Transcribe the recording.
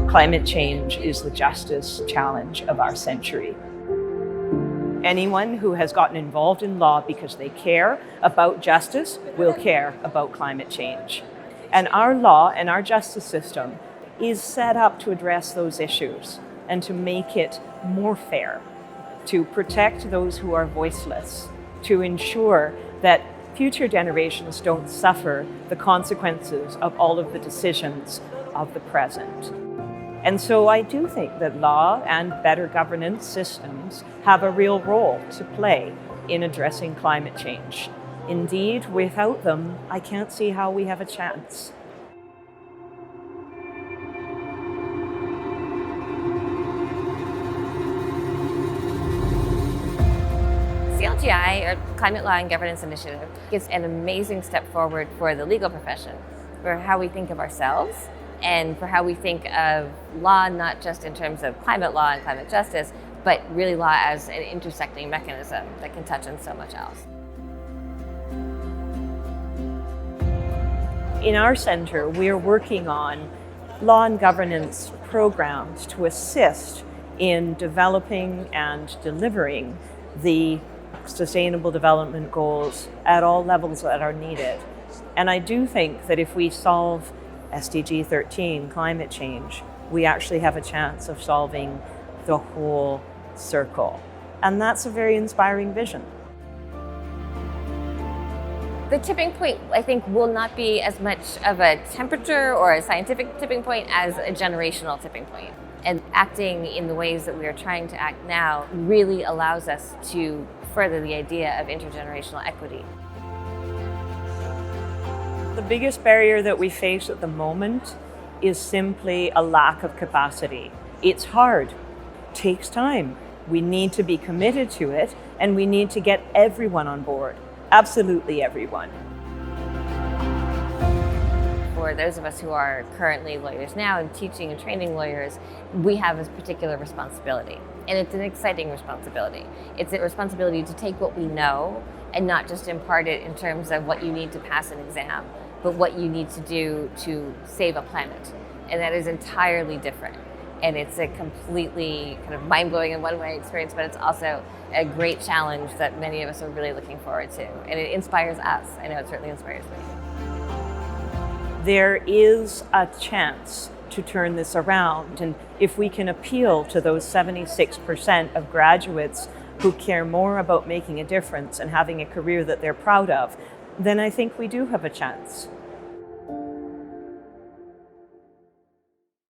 Climate change is the justice challenge of our century. Anyone who has gotten involved in law because they care about justice will care about climate change. And our law and our justice system is set up to address those issues and to make it more fair, to protect those who are voiceless, to ensure that future generations don't suffer the consequences of all of the decisions of the present. And so I do think that law and better governance systems have a real role to play in addressing climate change. Indeed, without them, I can't see how we have a chance. CLGI, or Climate Law and Governance Initiative, is an amazing step forward for the legal profession, for how we think of ourselves and for how we think of law, not just in terms of climate law and climate justice, but really law as an intersecting mechanism that can touch on so much else. In our center, we are working on law and governance programs to assist in developing and delivering the Sustainable Development Goals at all levels that are needed. And I do think that if we solve SDG 13, climate change, we actually have a chance of solving the whole circle. And that's a very inspiring vision. The tipping point, I think, will not be as much of a temperature or a scientific tipping point as a generational tipping point. And acting in the ways that we are trying to act now really allows us to further the idea of intergenerational equity. The biggest barrier that we face at the moment is simply a lack of capacity. It's hard, takes time. We need to be committed to it, and we need to get everyone on board, absolutely everyone. For those of us who are currently lawyers now and teaching and training lawyers, we have a particular responsibility. And it's an exciting responsibility. It's a responsibility to take what we know and not just impart it in terms of what you need to pass an exam, but what you need to do to save a planet. And that is entirely different. And it's a completely kind of mind-blowing in one way experience, but it's also a great challenge that many of us are really looking forward to. And it inspires us. I know it certainly inspires me. There is a chance to turn this around. And if we can appeal to those 76% of graduates who care more about making a difference and having a career that they're proud of, then I think we do have a chance.